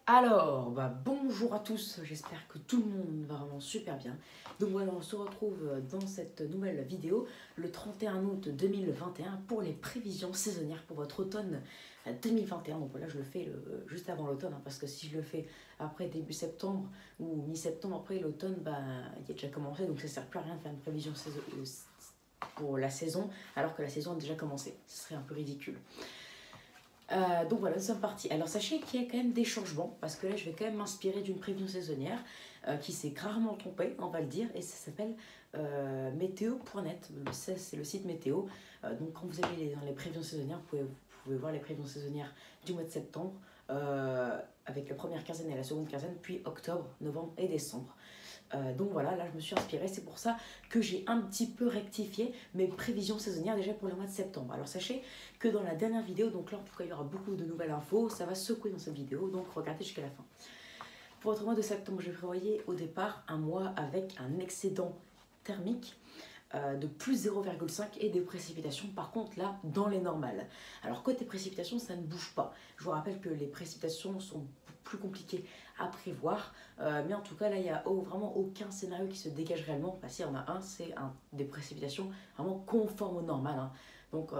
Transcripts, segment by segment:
Alors, bonjour à tous, j'espère que tout le monde va vraiment super bien. Donc voilà, on se retrouve dans cette nouvelle vidéo le 31 août 2021 pour les prévisions saisonnières pour votre automne 2021. Donc voilà, je le fais juste avant l'automne, parce que si je le fais après début septembre ou mi-septembre, après l'automne, il est déjà commencé, donc ça ne sert plus à rien de faire une prévision pour la saison alors que la saison a déjà commencé. Ce serait un peu ridicule. Donc voilà, nous sommes partis. Alors sachez qu'il y a quand même des changements, parce que là je vais quand même m'inspirer d'une prévision saisonnière qui s'est rarement trompée, on va le dire, et ça s'appelle météo.net. C'est le site météo. Donc quand vous allez dans les prévisions saisonnières, vous pouvez voir les prévisions saisonnières du mois de septembre, avec la première quinzaine et la seconde quinzaine, puis octobre, novembre et décembre. Donc voilà, là je me suis inspirée, c'est pour ça que j'ai un petit peu rectifié mes prévisions saisonnières déjà pour le mois de septembre. Alors sachez que dans la dernière vidéo, donc là en tout cas il y aura beaucoup de nouvelles infos, ça va secouer dans cette vidéo, donc regardez jusqu'à la fin. Pour votre mois de septembre, je prévoyais au départ un mois avec un excédent thermique de plus 0,5 et des précipitations par contre là dans les normales. Alors côté précipitations, ça ne bouge pas. Je vous rappelle que les précipitations sont plus compliquées à prévoir, mais en tout cas là il n'y a vraiment aucun scénario qui se dégage réellement. Si il y en a un, c'est des précipitations vraiment conformes au normal, hein. Donc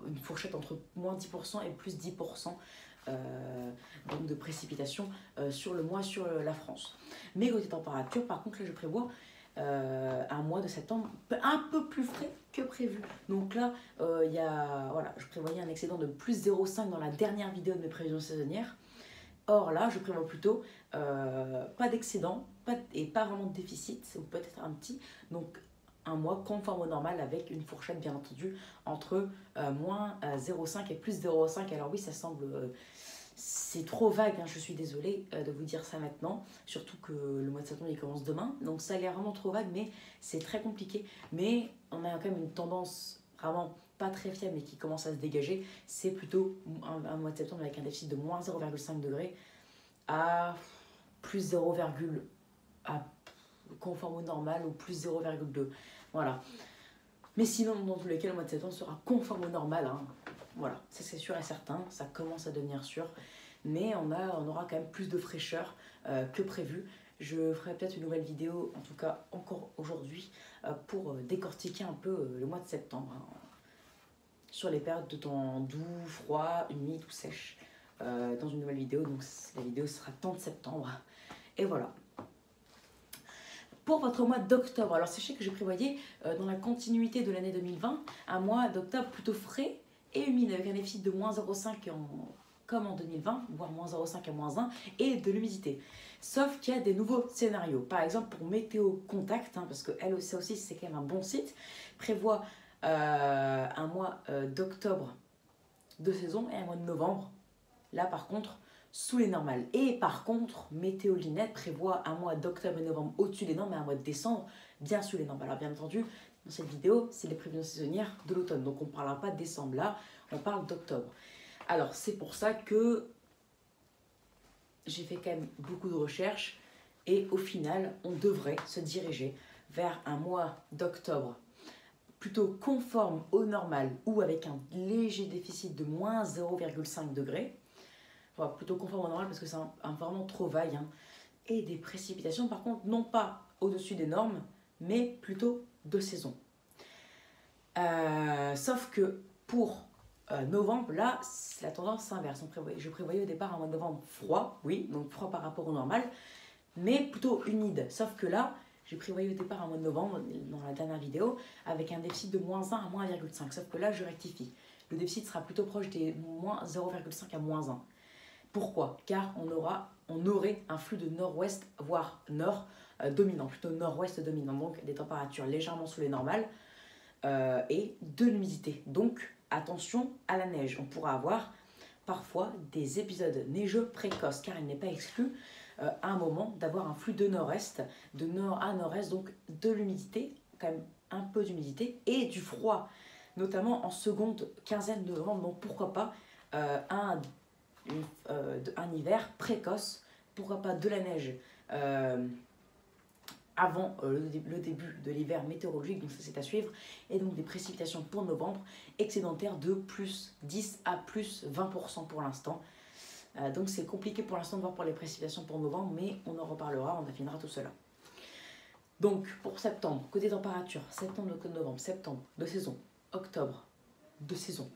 une fourchette entre moins 10% et plus 10% donc de précipitations sur le mois sur la France. Mais côté température, par contre là je prévois un mois de septembre un peu plus frais que prévu. Donc là, voilà, je prévoyais un excédent de plus 0,5 dans la dernière vidéo de mes prévisions saisonnières. Or là, je prévois plutôt pas d'excédent et pas vraiment de déficit, ou peut-être un petit. Donc un mois conforme au normal avec une fourchette bien entendu entre moins 0,5 et plus 0,5. Alors oui, ça semble... c'est trop vague, hein, je suis désolée de vous dire ça maintenant, surtout que le mois de septembre il commence demain, donc ça a l'air vraiment trop vague, mais c'est très compliqué. Mais on a quand même une tendance vraiment pas très fiable mais qui commence à se dégager, c'est plutôt un mois de septembre avec un déficit de moins 0,5 degrés à plus 0, à conforme au normal ou plus 0,2. Voilà. Mais sinon, dans tous les cas, le mois de septembre sera conforme au normal, hein. Voilà, ça c'est sûr et certain, ça commence à devenir sûr. Mais on aura quand même plus de fraîcheur que prévu. Je ferai peut-être une nouvelle vidéo, en tout cas encore aujourd'hui, pour décortiquer un peu le mois de septembre, hein, sur les périodes de temps doux, froid, humide ou sèche, dans une nouvelle vidéo. Donc la vidéo sera temps de septembre. Et voilà. Pour votre mois d'octobre, alors sachez que j'ai prévoyé dans la continuité de l'année 2020 un mois d'octobre plutôt frais et humide avec un déficit de moins 0,5 comme en 2020, voire moins 0,5 à moins 1, et de l'humidité. Sauf qu'il y a des nouveaux scénarios. Par exemple, pour Météo Contact, hein, parce que ça aussi c'est quand même un bon site, prévoit un mois d'octobre de saison et un mois de novembre. Là par contre, sous les normales. Et par contre, Météo Linette prévoit un mois d'octobre et novembre au-dessus des normes et un mois de décembre bien sous les normes. Alors bien entendu, dans cette vidéo, c'est les prévisions saisonnières de l'automne. Donc on ne parlera pas de décembre là, on parle d'octobre. Alors c'est pour ça que j'ai fait quand même beaucoup de recherches et au final, on devrait se diriger vers un mois d'octobre plutôt conforme au normal ou avec un léger déficit de moins 0,5 degrés. Voilà, plutôt conforme au normal parce que c'est vraiment trop vague, hein. Et des précipitations par contre non pas au-dessus des normes mais plutôt de saison. Sauf que pour novembre, là la tendance s'inverse. Je prévoyais au départ un mois de novembre froid, oui, donc froid par rapport au normal, mais plutôt humide. Sauf que là, j'ai prévoyé au départ un mois de novembre, dans la dernière vidéo, avec un déficit de moins 1 à moins 1,5. Sauf que là, je rectifie. Le déficit sera plutôt proche des moins 0,5 à moins 1. Pourquoi? Car on aurait un flux de nord-ouest, voire nord dominant, plutôt nord-ouest dominant. Donc des températures légèrement sous les normales et de l'humidité. Donc attention à la neige. On pourra avoir parfois des épisodes neigeux précoces, car il n'est pas exclu à un moment d'avoir un flux de nord-est, de nord à nord-est, donc de l'humidité, quand même un peu d'humidité, et du froid, notamment en seconde quinzaine de novembre. Donc pourquoi pas un hiver précoce, pourquoi pas de la neige avant le début de l'hiver météorologique, donc ça c'est à suivre, et donc des précipitations pour novembre excédentaires de plus 10 à plus 20% pour l'instant. Donc c'est compliqué pour l'instant de voir pour les précipitations pour novembre, mais on en reparlera, on affinera tout cela. Donc pour septembre, côté température, septembre, novembre, septembre, de saison, octobre, de saison,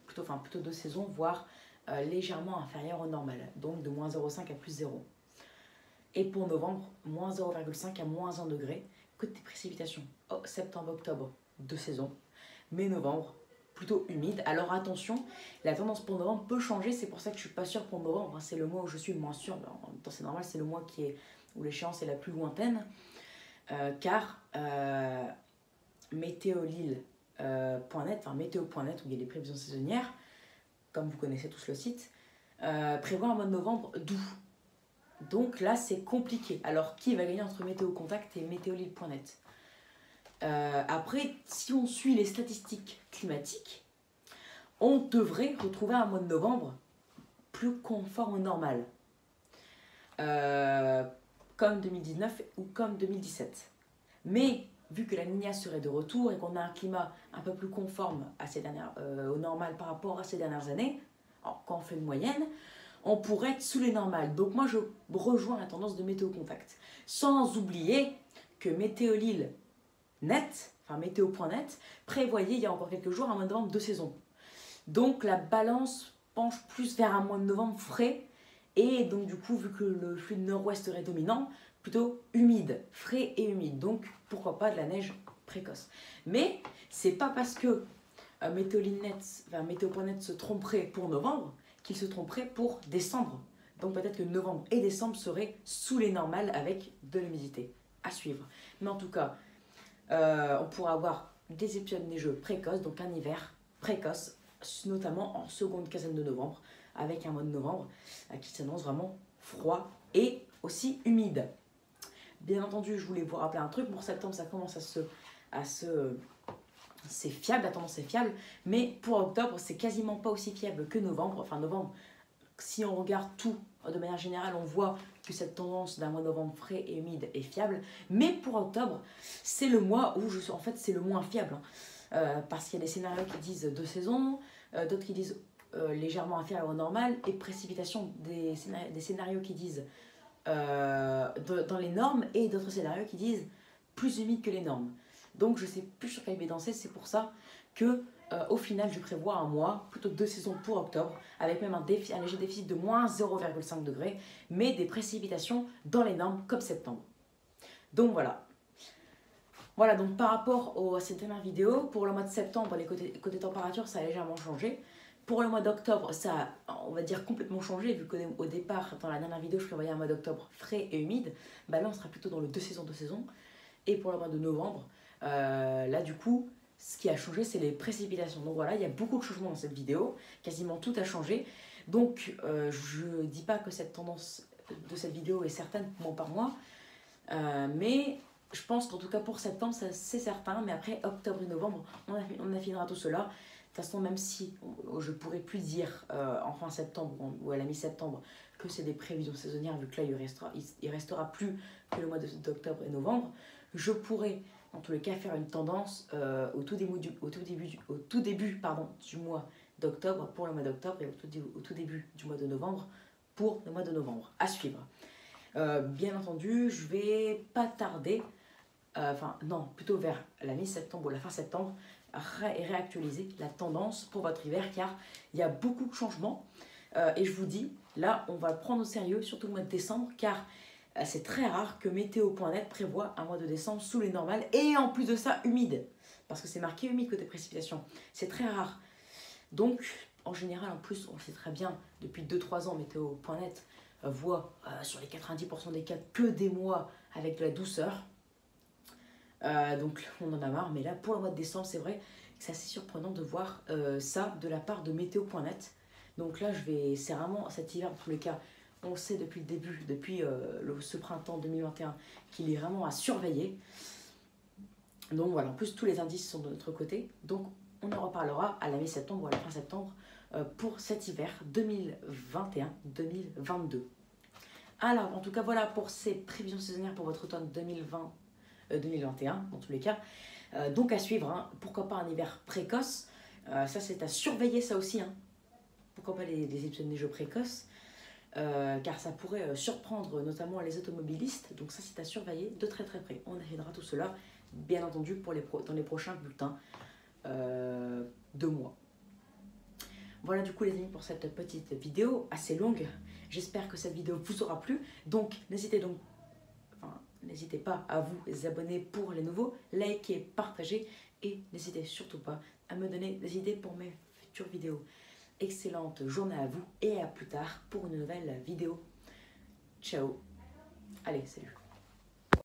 plutôt de saison, voire légèrement inférieur au normal, donc de moins 0,5 à plus 0. Et pour novembre, moins 0,5 à moins 1 degré. Côté précipitations, septembre, octobre, de saison, mais novembre, plutôt humide. Alors attention, la tendance pour novembre peut changer, c'est pour ça que je ne suis pas sûre pour novembre, c'est le mois où je suis le moins sûre. En même temps c'est normal, c'est le mois où l'échéance est la plus lointaine, car météolille.net, enfin météo.net où il y a les prévisions saisonnières, comme vous connaissez tous le site, prévoit un mois de novembre doux. Donc là c'est compliqué. Alors qui va gagner entre Météo Contact et météolille.net? Après, si on suit les statistiques climatiques, on devrait retrouver un mois de novembre plus conforme au normal, comme 2019 ou comme 2017. Mais vu que la Niña serait de retour et qu'on a un climat un peu plus conforme à au normal par rapport à ces dernières années, alors, quand on fait une moyenne, on pourrait être sous les normales. Donc moi je rejoins la tendance de Météo Contact. Sans oublier que météo.net, prévoyait il y a encore quelques jours un mois de novembre de saison. Donc la balance penche plus vers un mois de novembre frais et donc du coup vu que le flux de nord-ouest serait dominant, plutôt humide, frais et humide. Donc pourquoi pas de la neige précoce. Mais c'est pas parce que météo.net se tromperait pour novembre qu'il se tromperait pour décembre. Donc peut-être que novembre et décembre seraient sous les normales avec de l'humidité. À suivre. Mais en tout cas, on pourra avoir des épisodes neigeux précoces, donc un hiver précoce, notamment en seconde quinzaine de novembre, avec un mois de novembre qui s'annonce vraiment froid et aussi humide. Bien entendu, je voulais vous rappeler un truc, pour septembre ça commence c'est fiable, la tendance est fiable, mais pour octobre c'est quasiment pas aussi fiable que novembre. Enfin novembre, si on regarde tout de manière générale, on voit que cette tendance d'un mois de novembre frais et humide est fiable, mais pour octobre, c'est le mois où en fait c'est le moins fiable, parce qu'il y a des scénarios qui disent de saison, d'autres qui disent légèrement inférieur au normal, et précipitation des scénarios qui disent dans les normes, et d'autres scénarios qui disent plus humide que les normes. Donc je sais plus sur quel pied danser, c'est pour ça que au final je prévois un mois, plutôt 2 saisons pour octobre, avec même un léger déficit de moins 0,5 degrés, mais des précipitations dans les normes comme septembre. Donc voilà. Voilà, donc par rapport à cette dernière vidéo, pour le mois de septembre, les côtés température, ça a légèrement changé. Pour le mois d'octobre, ça a, on va dire, complètement changé, vu qu'au départ, dans la dernière vidéo, je prévoyais un mois d'octobre frais et humide. Bah là, on sera plutôt dans le 2 saisons, 2 saisons. Et pour le mois de novembre, là, du coup, ce qui a changé, c'est les précipitations. Donc voilà, il y a beaucoup de changements dans cette vidéo. Quasiment tout a changé. Donc, je ne dis pas que cette tendance de cette vidéo est certaine mois par mois. Mais je pense qu'en tout cas pour septembre, c'est certain. Mais après, octobre et novembre, on affinera tout cela. De toute façon, même si je ne pourrais plus dire en fin septembre ou à la mi-septembre que c'est des prévisions saisonnières, vu que là, il restera plus que le mois d'octobre et novembre, je pourrais en tous les cas faire une tendance au tout début du mois d'octobre pour le mois d'octobre et au tout début du mois de novembre pour le mois de novembre. À suivre. Bien entendu, je vais pas tarder, plutôt vers la mi-septembre ou la fin septembre, réactualiser la tendance pour votre hiver, car il y a beaucoup de changements. Et je vous dis, là, on va le prendre au sérieux, surtout le mois de décembre, car c'est très rare que météo.net prévoit un mois de décembre sous les normales et en plus de ça humide, parce que c'est marqué humide côté précipitations. C'est très rare. Donc, en général, en plus, on le sait très bien, depuis 2-3 ans, météo.net voit sur les 90% des cas que des mois avec de la douceur. Donc, on en a marre. Mais là, pour le mois de décembre, c'est vrai que c'est assez surprenant de voir ça de la part de météo.net. Donc là, c'est vraiment cet hiver, dans tous les cas, on le sait depuis le début, depuis ce printemps 2021, qu'il est vraiment à surveiller. Donc voilà, en plus tous les indices sont de notre côté. Donc on en reparlera à la mi-septembre ou à la fin septembre pour cet hiver 2021-2022. Alors en tout cas voilà pour ces prévisions saisonnières pour votre automne 2021 dans tous les cas. Donc à suivre, hein, pourquoi pas un hiver précoce, ça c'est à surveiller ça aussi. Hein. Pourquoi pas les épisodes neigeux précoces. car ça pourrait surprendre notamment les automobilistes. Donc ça, c'est à surveiller de très très près. On étudiera tout cela, bien entendu, dans les prochains bulletins de mois. Voilà du coup les amis pour cette petite vidéo assez longue. J'espère que cette vidéo vous aura plu. Donc n'hésitez pas à vous abonner pour les nouveaux, liker, partager et n'hésitez surtout pas à me donner des idées pour mes futures vidéos. Excellente journée à vous et à plus tard pour une nouvelle vidéo. Ciao. Allez, salut.